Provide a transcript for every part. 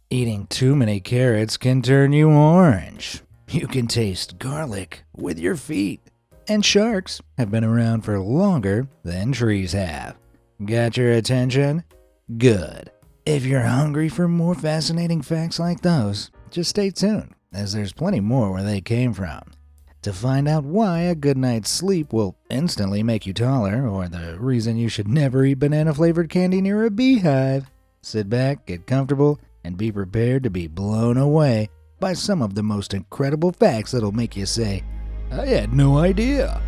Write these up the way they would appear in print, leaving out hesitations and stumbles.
Eating too many carrots can turn you orange. You can taste garlic with your feet. And sharks have been around for longer than trees have. Got your attention? Good. If you're hungry for more fascinating facts like those, just stay tuned, as there's plenty more where they came from. To find out why a good night's sleep will instantly make you taller, or the reason you should never eat banana-flavored candy near a beehive, sit back, get comfortable, and be prepared to be blown away by some of the most incredible facts that'll make you say, I had no idea.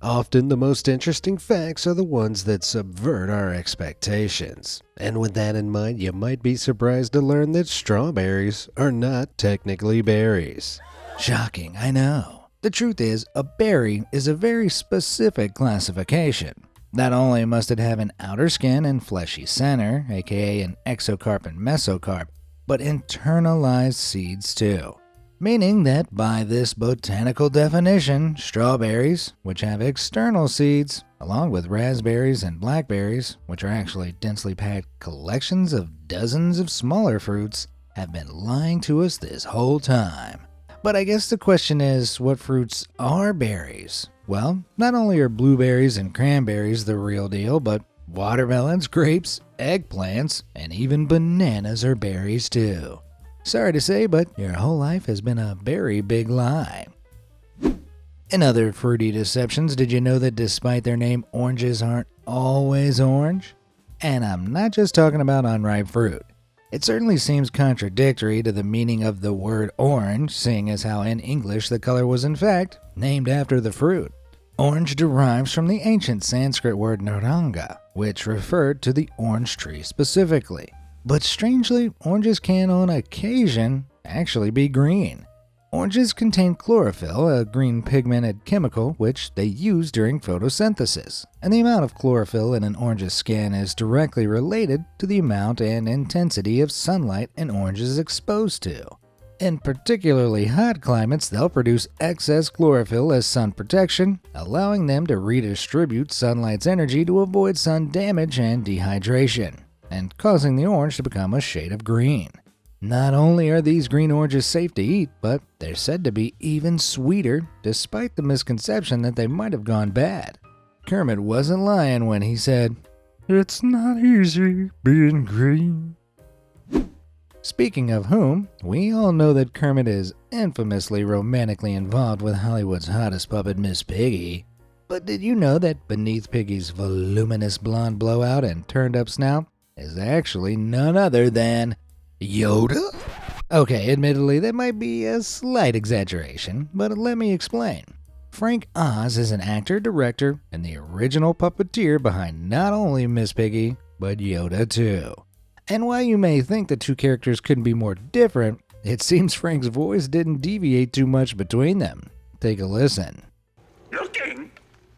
Often the most interesting facts are the ones that subvert our expectations. And with that in mind, you might be surprised to learn that strawberries are not technically berries. Shocking, I know. The truth is, a berry is a very specific classification. Not only must it have an outer skin and fleshy center, aka an exocarp and mesocarp, but internalized seeds too. Meaning that by this botanical definition, strawberries, which have external seeds, along with raspberries and blackberries, which are actually densely packed collections of dozens of smaller fruits, have been lying to us this whole time. But I guess the question is, what fruits are berries? Well, not only are blueberries and cranberries the real deal, but watermelons, grapes, eggplants, and even bananas are berries too. Sorry to say, but your whole life has been a very big lie. In other fruity deceptions, did you know that despite their name, oranges aren't always orange? And I'm not just talking about unripe fruit. It certainly seems contradictory to the meaning of the word orange, seeing as how in English the color was in fact named after the fruit. Orange derives from the ancient Sanskrit word naranga, which referred to the orange tree specifically. But strangely, oranges can on occasion actually be green. Oranges contain chlorophyll, a green pigmented chemical which they use during photosynthesis, and the amount of chlorophyll in an orange's skin is directly related to the amount and intensity of sunlight an orange is exposed to. In particularly hot climates, they'll produce excess chlorophyll as sun protection, allowing them to redistribute sunlight's energy to avoid sun damage and dehydration, and causing the orange to become a shade of green. Not only are these green oranges safe to eat, but they're said to be even sweeter, despite the misconception that they might have gone bad. Kermit wasn't lying when he said, "It's not easy being green." Speaking of whom, we all know that Kermit is infamously romantically involved with Hollywood's hottest puppet, Miss Piggy. But did you know that beneath Piggy's voluminous blonde blowout and turned-up snout is actually none other than Yoda? Okay, admittedly, that might be a slight exaggeration, but let me explain. Frank Oz is an actor, director, and the original puppeteer behind not only Miss Piggy, but Yoda too. And while you may think the two characters couldn't be more different, it seems Frank's voice didn't deviate too much between them. Take a listen. Looking?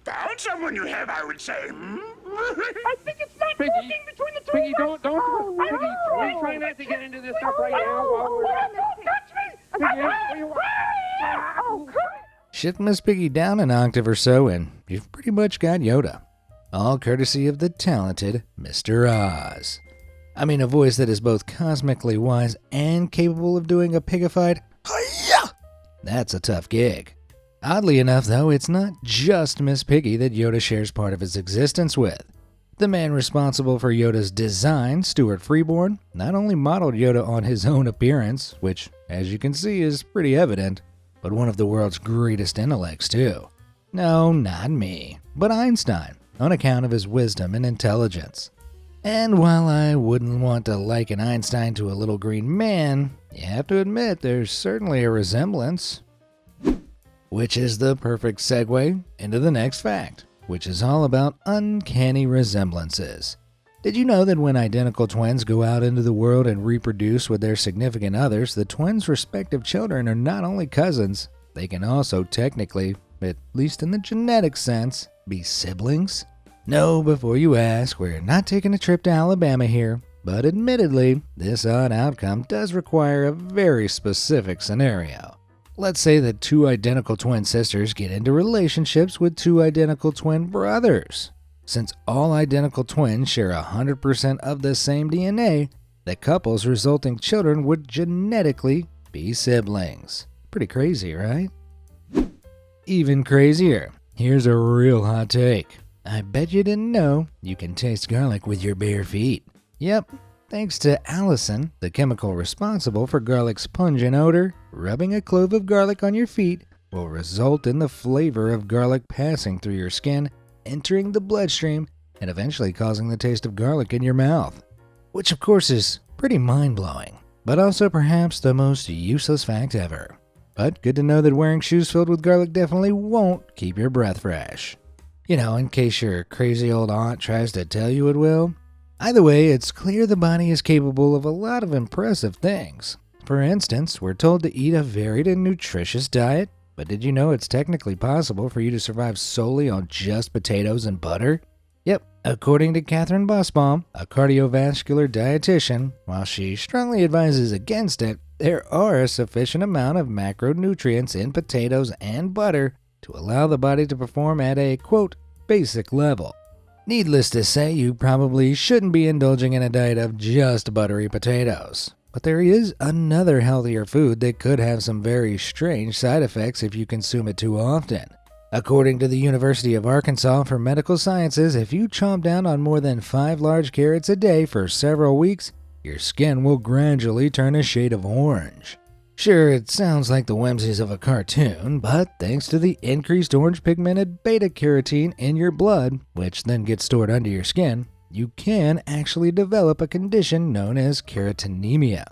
Found someone you have, I would say. I think it's not working between the two Piggy, of us. don't, Piggy, we're trying not to get into this stuff right now. Don't touch me! Piggy, Oh, Shift Miss Piggy down an octave or so, and you've pretty much got Yoda. All courtesy of the talented Mr. Oz. I mean, a voice that is both cosmically wise and capable of doing a pigified hi-ya! That's a tough gig. Oddly enough, though, it's not just Miss Piggy that Yoda shares part of his existence with. The man responsible for Yoda's design, Stuart Freeborn, not only modeled Yoda on his own appearance, which, as you can see, is pretty evident, but one of the world's greatest intellects, too. No, not me, but Einstein, on account of his wisdom and intelligence. And while I wouldn't want to liken Einstein to a little green man, you have to admit there's certainly a resemblance. Which is the perfect segue into the next fact, which is all about uncanny resemblances. Did you know that when identical twins go out into the world and reproduce with their significant others, the twins' respective children are not only cousins, they can also technically, at least in the genetic sense, be siblings? No, before you ask, we're not taking a trip to Alabama here, but admittedly, this odd outcome does require a very specific scenario. Let's say that two identical twin sisters get into relationships with two identical twin brothers. Since all identical twins share 100% of the same DNA, the couple's resulting children would genetically be siblings. Pretty crazy, right? Even crazier. Here's a real hot take. I bet you didn't know you can taste garlic with your bare feet. Yep, thanks to allicin, the chemical responsible for garlic's pungent odor, rubbing a clove of garlic on your feet will result in the flavor of garlic passing through your skin, entering the bloodstream, and eventually causing the taste of garlic in your mouth. Which of course is pretty mind-blowing, but also perhaps the most useless fact ever. But good to know that wearing shoes filled with garlic definitely won't keep your breath fresh. You know, in case your crazy old aunt tries to tell you it will. Either way, it's clear the body is capable of a lot of impressive things. For instance, we're told to eat a varied and nutritious diet, but did you know it's technically possible for you to survive solely on just potatoes and butter? Yep, according to Catherine Bussbaum, a cardiovascular dietitian, while she strongly advises against it, there are a sufficient amount of macronutrients in potatoes and butter to allow the body to perform at a, quote, basic level. Needless to say, you probably shouldn't be indulging in a diet of just buttery potatoes. But there is another healthier food that could have some very strange side effects if you consume it too often. According to the University of Arkansas for Medical Sciences, if you chomp down on more than 5 large carrots a day for several weeks, your skin will gradually turn a shade of orange. Sure, it sounds like the whimsies of a cartoon, but thanks to the increased orange pigmented beta-carotene in your blood, which then gets stored under your skin, you can actually develop a condition known as carotenemia,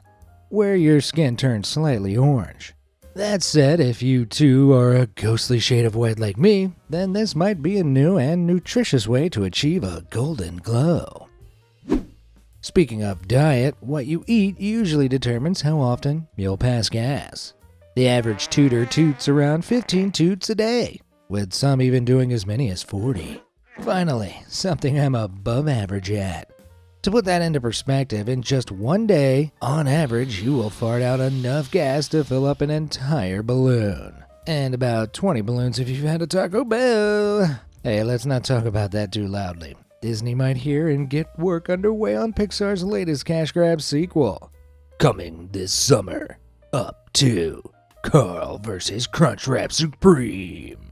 where your skin turns slightly orange. That said, if you too are a ghostly shade of white like me, then this might be a new and nutritious way to achieve a golden glow. Speaking of diet, what you eat usually determines how often you'll pass gas. The average tooter toots around 15 toots a day, with some even doing as many as 40. Finally, something I'm above average at. To put that into perspective, in just one day, on average, you will fart out enough gas to fill up an entire balloon. And about 20 balloons if you've had a Taco Bell. Hey, let's not talk about that too loudly. Disney might hear and get work underway on Pixar's latest cash grab sequel. Coming this summer, Up 2, Carl vs. Crunchwrap Supreme.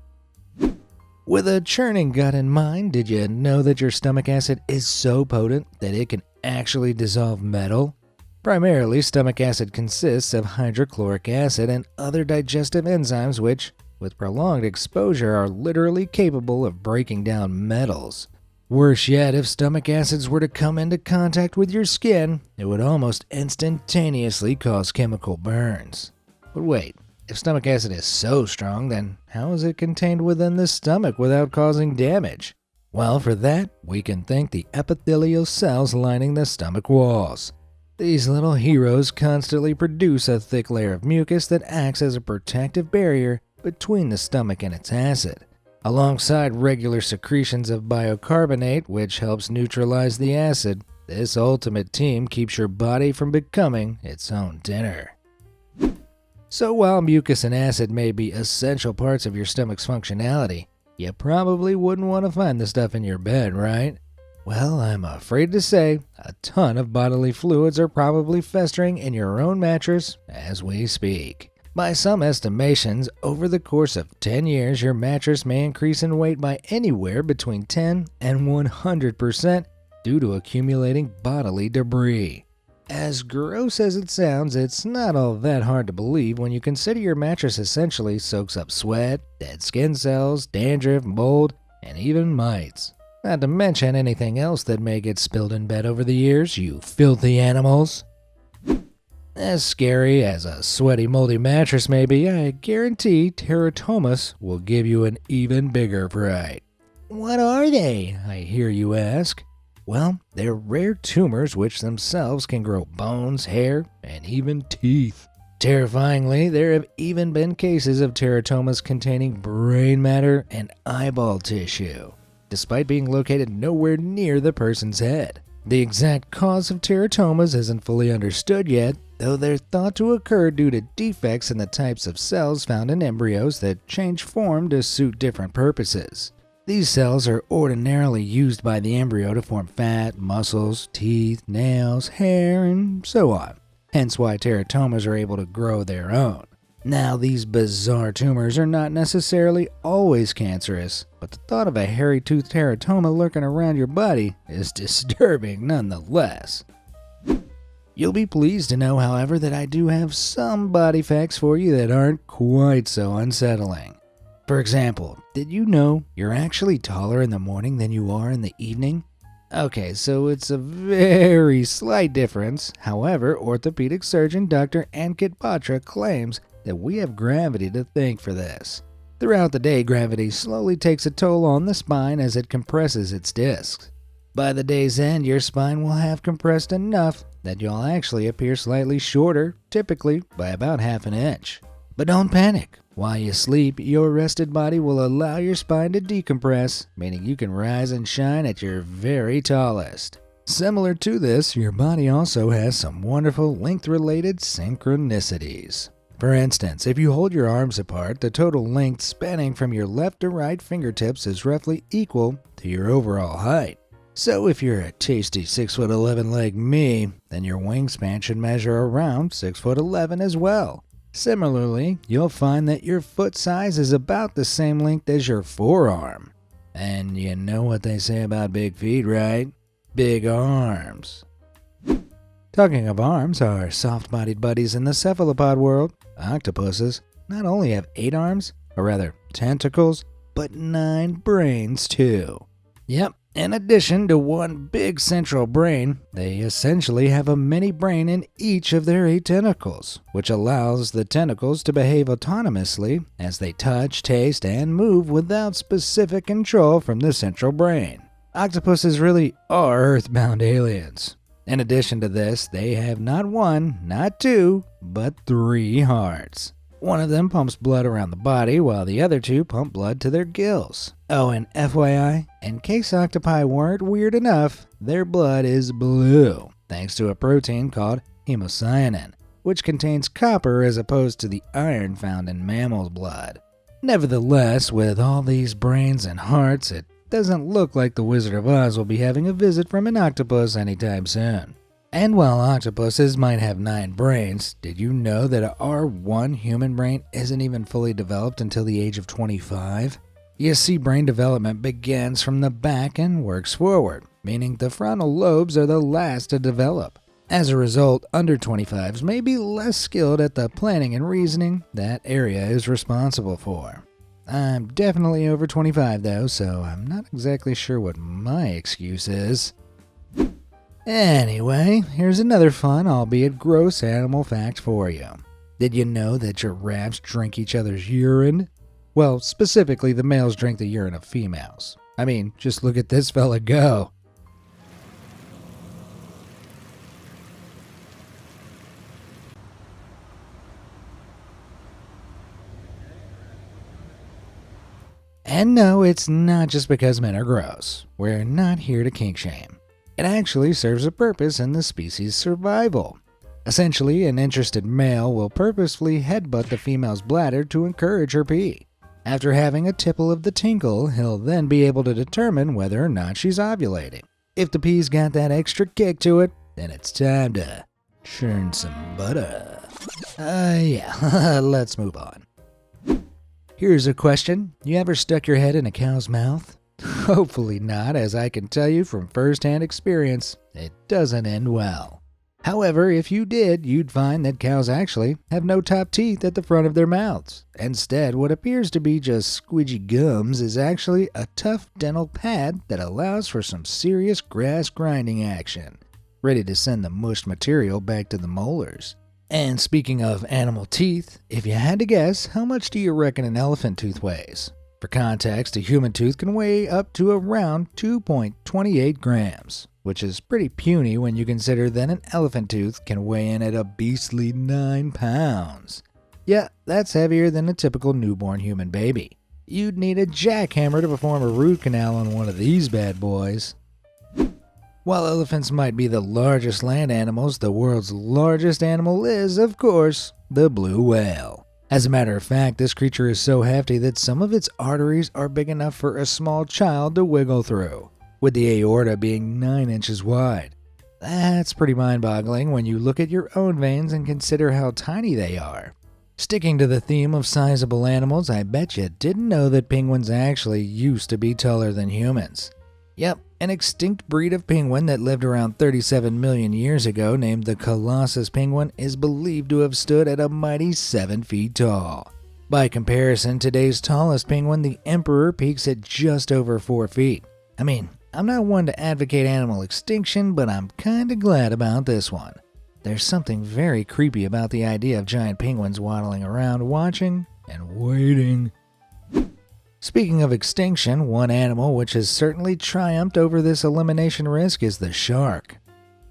With a churning gut in mind, did you know that your stomach acid is so potent that it can actually dissolve metal? Primarily, stomach acid consists of hydrochloric acid and other digestive enzymes which, with prolonged exposure, are literally capable of breaking down metals. Worse yet, if stomach acids were to come into contact with your skin, it would almost instantaneously cause chemical burns. But wait, if stomach acid is so strong, then how is it contained within the stomach without causing damage? Well, for that, we can thank the epithelial cells lining the stomach walls. These little heroes constantly produce a thick layer of mucus that acts as a protective barrier between the stomach and its acid, alongside regular secretions of bicarbonate, which helps neutralize the acid. This ultimate team keeps your body from becoming its own dinner. So while mucus and acid may be essential parts of your stomach's functionality, you probably wouldn't want to find the stuff in your bed, right? Well, I'm afraid to say a ton of bodily fluids are probably festering in your own mattress as we speak. By some estimations, over the course of 10 years, your mattress may increase in weight by anywhere between 10 and 100% due to accumulating bodily debris. As gross as it sounds, it's not all that hard to believe when you consider your mattress essentially soaks up sweat, dead skin cells, dandruff, mold, and even mites. Not to mention anything else that may get spilled in bed over the years, you filthy animals. As scary as a sweaty, moldy mattress may be, I guarantee teratomas will give you an even bigger fright. What are they, I hear you ask? Well, they're rare tumors which themselves can grow bones, hair, and even teeth. Terrifyingly, there have even been cases of teratomas containing brain matter and eyeball tissue, despite being located nowhere near the person's head. The exact cause of teratomas isn't fully understood yet, though they're thought to occur due to defects in the types of cells found in embryos that change form to suit different purposes. These cells are ordinarily used by the embryo to form fat, muscles, teeth, nails, hair, and so on. Hence why teratomas are able to grow their own. Now, these bizarre tumors are not necessarily always cancerous, but the thought of a hairy-toothed teratoma lurking around your body is disturbing nonetheless. You'll be pleased to know, however, that I do have some body facts for you that aren't quite so unsettling. For example, did you know you're actually taller in the morning than you are in the evening? Okay, so it's a very slight difference. However, orthopedic surgeon Dr. Ankit Batra claims that we have gravity to thank for this. Throughout the day, gravity slowly takes a toll on the spine as it compresses its discs. By the day's end, your spine will have compressed enough that you'll actually appear slightly shorter, typically by about half an inch. But don't panic. While you sleep, your rested body will allow your spine to decompress, meaning you can rise and shine at your very tallest. Similar to this, your body also has some wonderful length-related synchronicities. For instance, if you hold your arms apart, the total length spanning from your left to right fingertips is roughly equal to your overall height. So if you're a tasty 6'11" like me, then your wingspan should measure around 6'11" as well. Similarly, you'll find that your foot size is about the same length as your forearm. And you know what they say about big feet, right? Big arms. Talking of arms, our soft-bodied buddies in the cephalopod world, octopuses, not only have 8 arms, or rather tentacles, but 9 brains too. Yep, in addition to one big central brain, they essentially have a mini brain in each of their 8 tentacles, which allows the tentacles to behave autonomously as they touch, taste, and move without specific control from the central brain. Octopuses really are earthbound aliens. In addition to this, they have not 1, not 2, but 3 hearts. One of them pumps blood around the body, while the other 2 pump blood to their gills. Oh, and FYI, in case octopi weren't weird enough, their blood is blue, thanks to a protein called hemocyanin, which contains copper as opposed to the iron found in mammals' blood. Nevertheless, with all these brains and hearts, it doesn't look like the Wizard of Oz will be having a visit from an octopus anytime soon. And while octopuses might have 9 brains, did you know that our one human brain isn't even fully developed until the age of 25? You see, brain development begins from the back and works forward, meaning the frontal lobes are the last to develop. As a result, under 25s may be less skilled at the planning and reasoning that area is responsible for. I'm definitely over 25 though, so I'm not exactly sure what my excuse is. Anyway, here's another fun, albeit gross animal fact for you. Did you know that giraffes drink each other's urine? Well, specifically the males drink the urine of females. I mean, just look at this fella go. And no, it's not just because men are gross. We're not here to kink shame. It actually serves a purpose in the species' survival. Essentially, an interested male will purposefully headbutt the female's bladder to encourage her pee. After having a tipple of the tinkle, he'll then be able to determine whether or not she's ovulating. If the pee's got that extra kick to it, then it's time to churn some butter. Yeah, let's move on. Here's a question. You ever stuck your head in a cow's mouth? Hopefully not, as I can tell you from first-hand experience, it doesn't end well. However, if you did, you'd find that cows actually have no top teeth at the front of their mouths. Instead, what appears to be just squidgy gums is actually a tough dental pad that allows for some serious grass grinding action, ready to send the mushed material back to the molars. And speaking of animal teeth, if you had to guess, how much do you reckon an elephant tooth weighs? For context, a human tooth can weigh up to around 2.28 grams, which is pretty puny when you consider that an elephant tooth can weigh in at a beastly 9 pounds. Yeah, that's heavier than a typical newborn human baby. You'd need a jackhammer to perform a root canal on one of these bad boys. While elephants might be the largest land animals, the world's largest animal is, of course, the blue whale. As a matter of fact, this creature is so hefty that some of its arteries are big enough for a small child to wiggle through, with the aorta being 9 inches wide. That's pretty mind-boggling when you look at your own veins and consider how tiny they are. Sticking to the theme of sizable animals, I bet you didn't know that penguins actually used to be taller than humans. Yep, an extinct breed of penguin that lived around 37 million years ago, named the Colossus penguin, is believed to have stood at a mighty 7 feet tall. By comparison, today's tallest penguin, the Emperor, peaks at just over 4 feet. I mean, I'm not one to advocate animal extinction, but I'm kinda glad about this one. There's something very creepy about the idea of giant penguins waddling around watching and waiting. Speaking of extinction, one animal which has certainly triumphed over this elimination risk is the shark.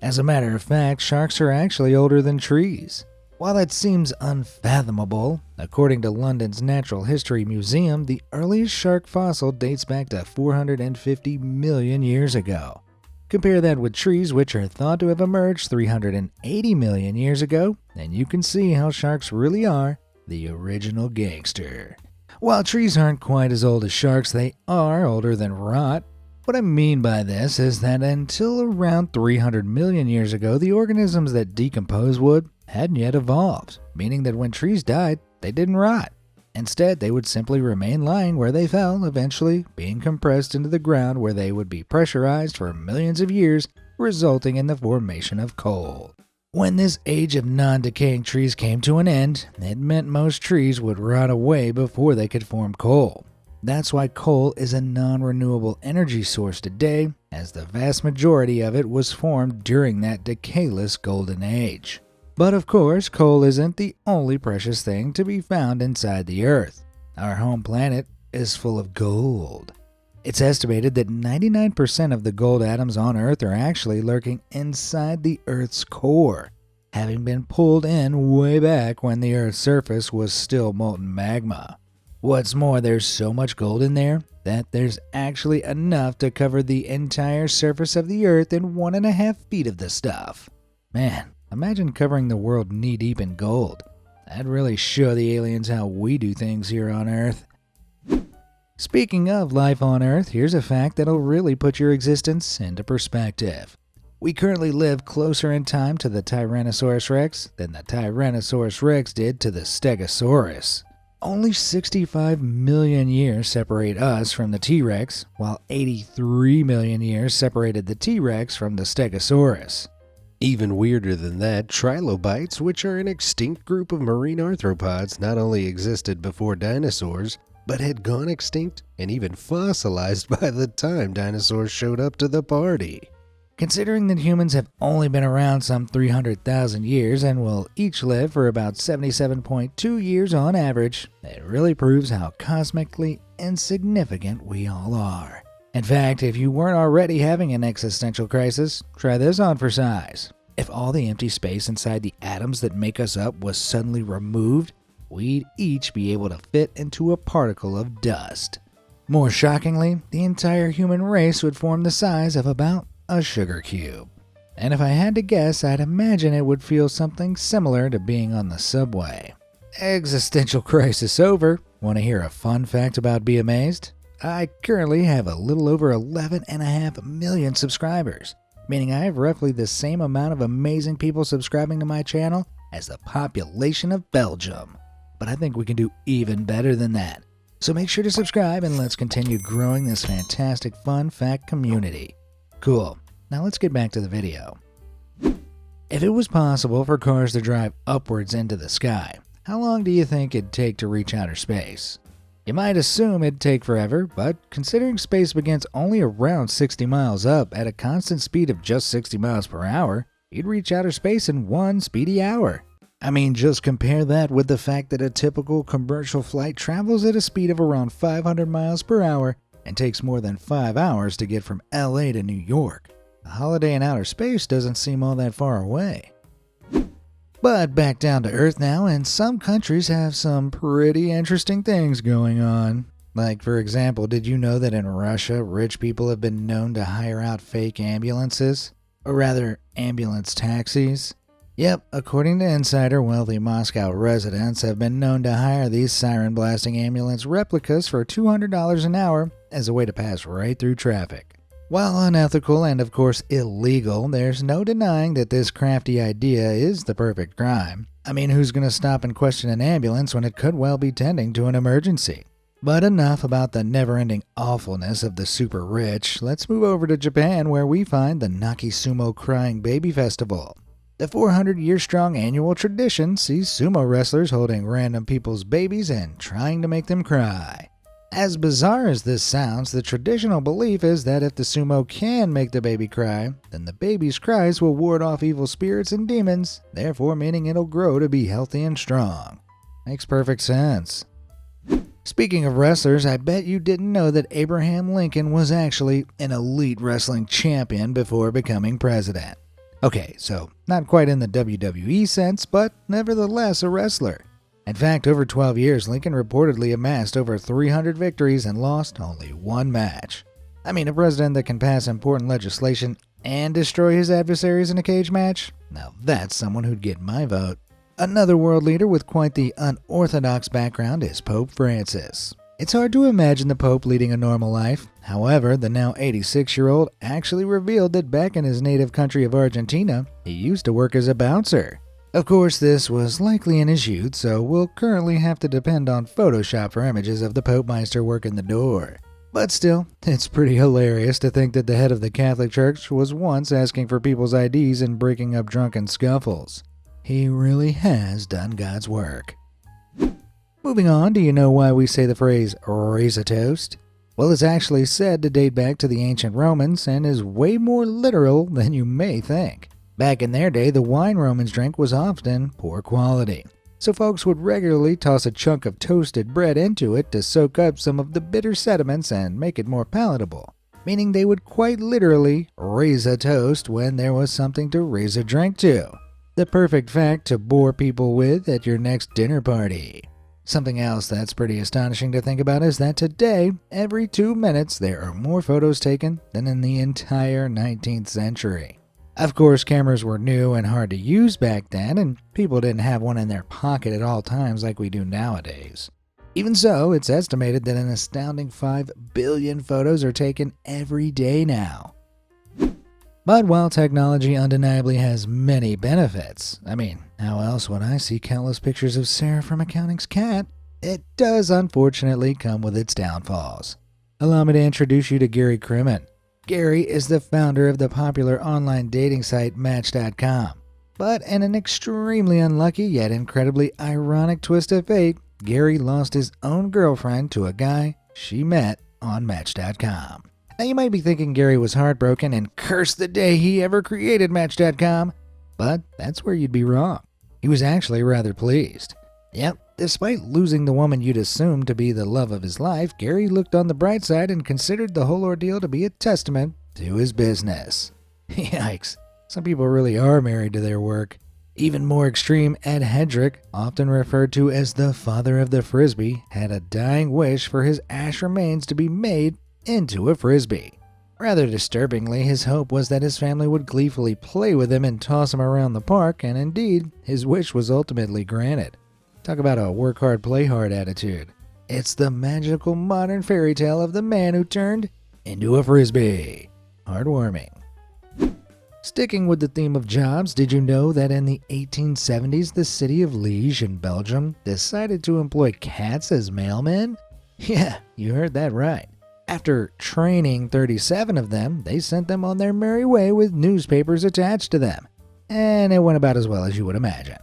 As a matter of fact, sharks are actually older than trees. While that seems unfathomable, according to London's Natural History Museum, the earliest shark fossil dates back to 450 million years ago. Compare that with trees, which are thought to have emerged 380 million years ago, and you can see how sharks really are the original gangster. While trees aren't quite as old as sharks, they are older than rot. What I mean by this is that until around 300 million years ago, the organisms that decompose wood hadn't yet evolved, meaning that when trees died, they didn't rot. Instead, they would simply remain lying where they fell, eventually being compressed into the ground where they would be pressurized for millions of years, resulting in the formation of coal. When this age of non-decaying trees came to an end, it meant most trees would rot away before they could form coal. That's why coal is a non-renewable energy source today, as the vast majority of it was formed during that decayless golden age. But of course, coal isn't the only precious thing to be found inside the Earth. Our home planet is full of gold. It's estimated that 99% of the gold atoms on Earth are actually lurking inside the Earth's core, having been pulled in way back when the Earth's surface was still molten magma. What's more, there's so much gold in there that there's actually enough to cover the entire surface of the Earth in 1.5 feet of the stuff. Man, imagine covering the world knee-deep in gold. That'd really show the aliens how we do things here on Earth. Speaking of life on Earth, here's a fact that'll really put your existence into perspective. We currently live closer in time to the Tyrannosaurus Rex than the Tyrannosaurus Rex did to the Stegosaurus. Only 65 million years separate us from the T-Rex, while 83 million years separated the T-Rex from the Stegosaurus. Even weirder than that, trilobites, which are an extinct group of marine arthropods, not only existed before dinosaurs, but had gone extinct and even fossilized by the time dinosaurs showed up to the party. Considering that humans have only been around some 300,000 years and will each live for about 77.2 years on average, it really proves how cosmically insignificant we all are. In fact, if you weren't already having an existential crisis, try this on for size. If all the empty space inside the atoms that make us up was suddenly removed, we'd each be able to fit into a particle of dust. More shockingly, the entire human race would form the size of about a sugar cube. And if I had to guess, I'd imagine it would feel something similar to being on the subway. Existential crisis over. Want to hear a fun fact about Be Amazed? I currently have a little over 11.5 million subscribers, meaning I have roughly the same amount of amazing people subscribing to my channel as the population of Belgium. But I think we can do even better than that. So make sure to subscribe and let's continue growing this fantastic fun fact community. Cool. Now let's get back to the video. If it was possible for cars to drive upwards into the sky, how long do you think it'd take to reach outer space? You might assume it'd take forever, but considering space begins only around 60 miles up at a constant speed of just 60 miles per hour, you'd reach outer space in 1 speedy hour. I mean, just compare that with the fact that a typical commercial flight travels at a speed of around 500 miles per hour and takes more than 5 hours to get from LA to New York. A holiday in outer space doesn't seem all that far away. But back down to Earth now, and some countries have some pretty interesting things going on. Like, for example, did you know that in Russia, rich people have been known to hire out fake ambulances? Or rather, ambulance taxis? Yep, according to Insider, wealthy Moscow residents have been known to hire these siren-blasting ambulance replicas for $200 an hour as a way to pass right through traffic. While unethical and, of course, illegal, there's no denying that this crafty idea is the perfect crime. I mean, who's going to stop and question an ambulance when it could well be tending to an emergency? But enough about the never-ending awfulness of the super rich. Let's move over to Japan, where we find the Naki Sumo Crying Baby Festival. The 400-year-strong annual tradition sees sumo wrestlers holding random people's babies and trying to make them cry. As bizarre as this sounds, the traditional belief is that if the sumo can make the baby cry, then the baby's cries will ward off evil spirits and demons, therefore meaning it'll grow to be healthy and strong. Makes perfect sense. Speaking of wrestlers, I bet you didn't know that Abraham Lincoln was actually an elite wrestling champion before becoming president. Okay, so not quite in the WWE sense, but nevertheless a wrestler. In fact, over 12 years, Lincoln reportedly amassed over 300 victories and lost only one match. I mean, a president that can pass important legislation and destroy his adversaries in a cage match? Now that's someone who'd get my vote. Another world leader with quite the unorthodox background is Pope Francis. It's hard to imagine the Pope leading a normal life. However, the now 86-year-old actually revealed that back in his native country of Argentina, he used to work as a bouncer. Of course, this was likely in his youth, so we'll currently have to depend on Photoshop for images of the Pope Meister working the door. But still, it's pretty hilarious to think that the head of the Catholic Church was once asking for people's IDs and breaking up drunken scuffles. He really has done God's work. Moving on, do you know why we say the phrase, raise a toast? Well, it's actually said to date back to the ancient Romans and is way more literal than you may think. Back in their day, the wine Romans drank was often poor quality, so folks would regularly toss a chunk of toasted bread into it to soak up some of the bitter sediments and make it more palatable, meaning they would quite literally raise a toast when there was something to raise a drink to. The perfect fact to bore people with at your next dinner party. Something else that's pretty astonishing to think about is that today, every 2 minutes, there are more photos taken than in the entire 19th century. Of course, cameras were new and hard to use back then, and people didn't have one in their pocket at all times like we do nowadays. Even so, it's estimated that an astounding 5 billion photos are taken every day now. But while technology undeniably has many benefits, I mean, how else would I see countless pictures of Sarah from Accounting's cat? It does unfortunately come with its downfalls. Allow me to introduce you to Gary Crimmon. Gary is the founder of the popular online dating site Match.com. But in an extremely unlucky yet incredibly ironic twist of fate, Gary lost his own girlfriend to a guy she met on Match.com. Now you might be thinking Gary was heartbroken and cursed the day he ever created Match.com, but that's where you'd be wrong. He was actually rather pleased. Yep, despite losing the woman you'd assume to be the love of his life, Gary looked on the bright side and considered the whole ordeal to be a testament to his business. Yikes, some people really are married to their work. Even more extreme, Ed Hedrick, often referred to as the father of the Frisbee, had a dying wish for his ash remains to be made into a Frisbee. Rather disturbingly, his hope was that his family would gleefully play with him and toss him around the park, and indeed, his wish was ultimately granted. Talk about a work hard, play hard attitude. It's the magical modern fairy tale of the man who turned into a Frisbee. Heartwarming. Sticking with the theme of jobs, did you know that in the 1870s, the city of Liège in Belgium decided to employ cats as mailmen? Yeah, you heard that right. After training 37 of them, they sent them on their merry way with newspapers attached to them. And it went about as well as you would imagine.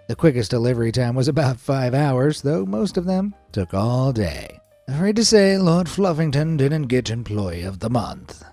The quickest delivery time was about 5 hours, though most of them took all day. Afraid to say Lord Fluffington didn't get Employee of the Month.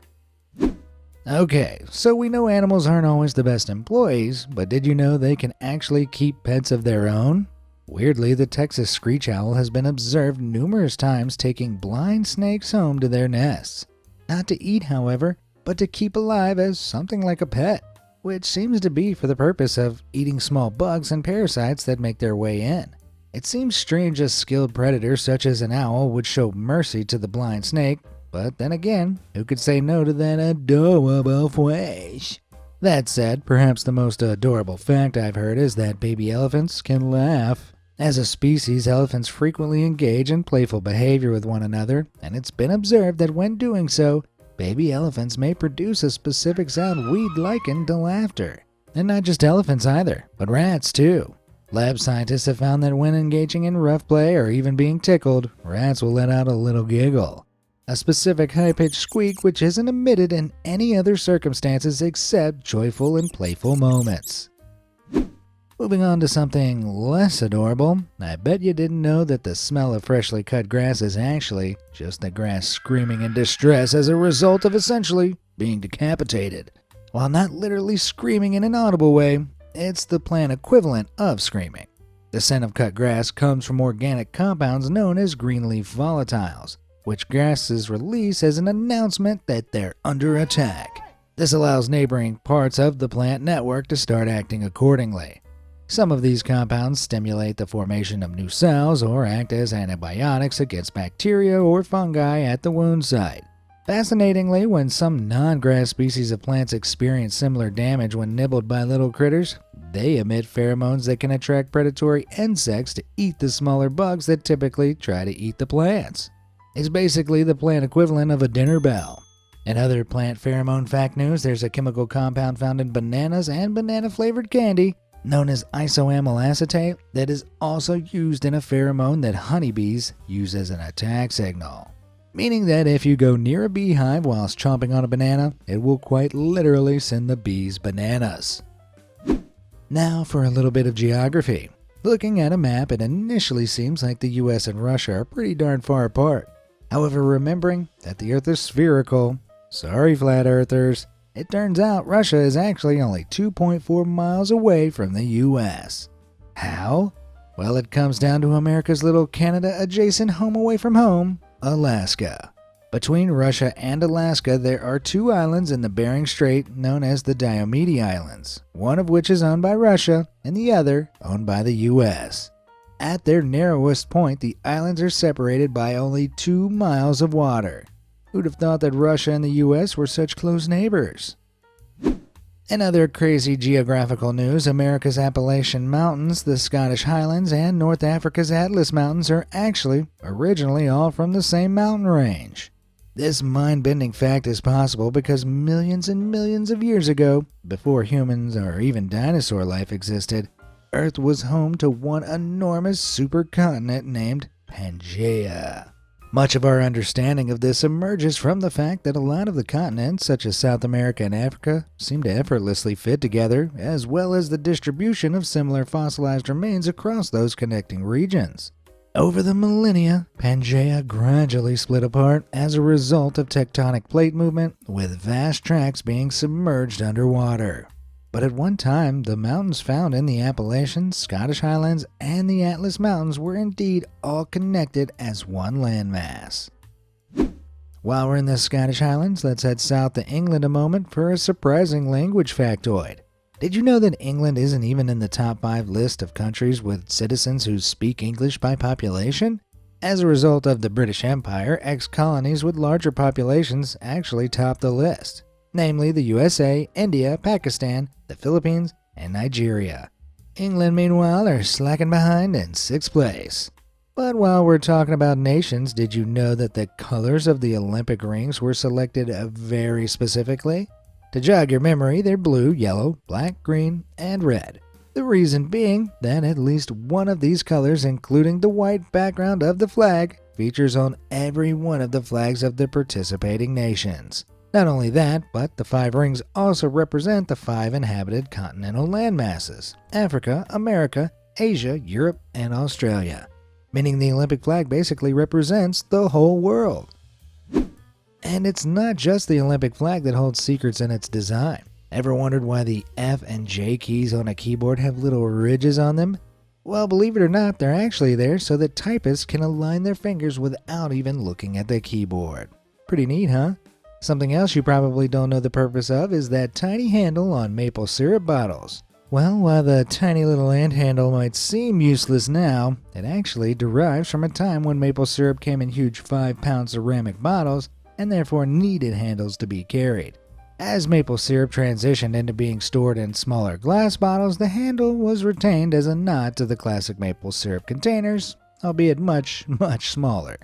Okay, so we know animals aren't always the best employees, but did you know they can actually keep pets of their own? Weirdly, the Texas screech owl has been observed numerous times taking blind snakes home to their nests. Not to eat, however, but to keep alive as something like a pet, which seems to be for the purpose of eating small bugs and parasites that make their way in. It seems strange a skilled predator such as an owl would show mercy to the blind snake, but then again, who could say no to that adorable fish? That said, perhaps the most adorable fact I've heard is that baby elephants can laugh. As a species, elephants frequently engage in playful behavior with one another, and it's been observed that when doing so, baby elephants may produce a specific sound we'd liken to laughter. And not just elephants either, but rats too. Lab scientists have found that when engaging in rough play or even being tickled, rats will let out a little giggle. A specific high-pitched squeak which isn't emitted in any other circumstances except joyful and playful moments. Moving on to something less adorable, I bet you didn't know that the smell of freshly cut grass is actually just the grass screaming in distress as a result of essentially being decapitated. While not literally screaming in an audible way, it's the plant equivalent of screaming. The scent of cut grass comes from organic compounds known as green leaf volatiles, which grasses release as an announcement that they're under attack. This allows neighboring parts of the plant network to start acting accordingly. Some of these compounds stimulate the formation of new cells or act as antibiotics against bacteria or fungi at the wound site. Fascinatingly, when some non-grass species of plants experience similar damage when nibbled by little critters, they emit pheromones that can attract predatory insects to eat the smaller bugs that typically try to eat the plants. It's basically the plant equivalent of a dinner bell. In other plant pheromone fact news, there's a chemical compound found in bananas and banana-flavored candy known as isoamyl acetate that is also used in a pheromone that honeybees use as an attack signal. Meaning that if you go near a beehive whilst chomping on a banana, it will quite literally send the bees bananas. Now for a little bit of geography. Looking at a map, it initially seems like the US and Russia are pretty darn far apart. However, remembering that the Earth is spherical, sorry flat earthers, it turns out Russia is actually only 2.4 miles away from the US. How? Well, it comes down to America's little Canada-adjacent home away from home, Alaska. Between Russia and Alaska, there are two islands in the Bering Strait known as the Diomede Islands, one of which is owned by Russia and the other owned by the US. At their narrowest point, the islands are separated by only 2 miles of water. Who'd have thought that Russia and the US were such close neighbors? In other crazy geographical news, America's Appalachian Mountains, the Scottish Highlands, and North Africa's Atlas Mountains are actually originally all from the same mountain range. This mind-bending fact is possible because millions and millions of years ago, before humans or even dinosaur life existed, Earth was home to one enormous supercontinent named Pangaea. Much of our understanding of this emerges from the fact that a lot of the continents, such as South America and Africa, seem to effortlessly fit together, as well as the distribution of similar fossilized remains across those connecting regions. Over the millennia, Pangaea gradually split apart as a result of tectonic plate movement, with vast tracts being submerged underwater. But at one time, the mountains found in the Appalachians, Scottish Highlands, and the Atlas Mountains were indeed all connected as one landmass. While we're in the Scottish Highlands, let's head south to England a moment for a surprising language factoid. Did you know that England isn't even in the top 5 list of countries with citizens who speak English by population? As a result of the British Empire, ex-colonies with larger populations actually top the list, namely the USA, India, Pakistan, the Philippines, and Nigeria. England, meanwhile, are slacking behind in 6th place. But while we're talking about nations, did you know that the colors of the Olympic rings were selected very specifically? To jog your memory, they're blue, yellow, black, green, and red. The reason being that at least one of these colors, including the white background of the flag, features on every one of the flags of the participating nations. Not only that, but the 5 rings also represent the 5 inhabited continental landmasses: Africa, America, Asia, Europe, and Australia. Meaning the Olympic flag basically represents the whole world. And it's not just the Olympic flag that holds secrets in its design. Ever wondered why the F and J keys on a keyboard have little ridges on them? Well, believe it or not, they're actually there so that typists can align their fingers without even looking at the keyboard. Pretty neat, huh? Something else you probably don't know the purpose of is that tiny handle on maple syrup bottles. Well, while the tiny little ant handle might seem useless now, it actually derives from a time when maple syrup came in huge 5-pound ceramic bottles and therefore needed handles to be carried. As maple syrup transitioned into being stored in smaller glass bottles, the handle was retained as a nod to the classic maple syrup containers, albeit much, much smaller.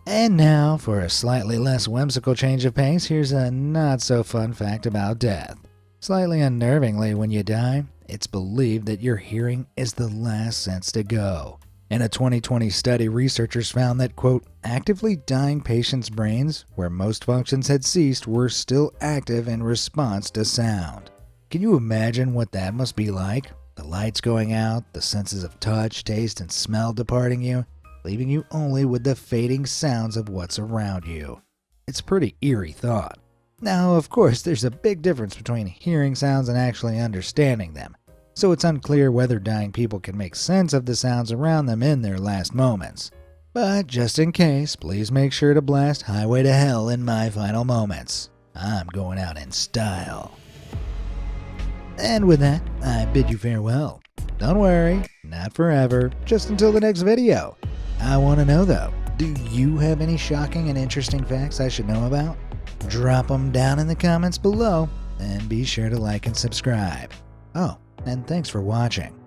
And now, for a slightly less whimsical change of pace, here's a not-so-fun fact about death. Slightly unnervingly, when you die, it's believed that your hearing is the last sense to go. In a 2020 study, researchers found that, quote, actively dying patients' brains, where most functions had ceased, were still active in response to sound. Can you imagine what that must be like? The lights going out, the senses of touch, taste, and smell departing you, leaving you only with the fading sounds of what's around you. It's a pretty eerie thought. Now, of course, there's a big difference between hearing sounds and actually understanding them, so it's unclear whether dying people can make sense of the sounds around them in their last moments. But just in case, please make sure to blast Highway to Hell in my final moments. I'm going out in style. And with that, I bid you farewell. Don't worry, not forever, just until the next video. I want to know though, do you have any shocking and interesting facts I should know about? Drop them down in the comments below, and be sure to like and subscribe. Oh, and thanks for watching.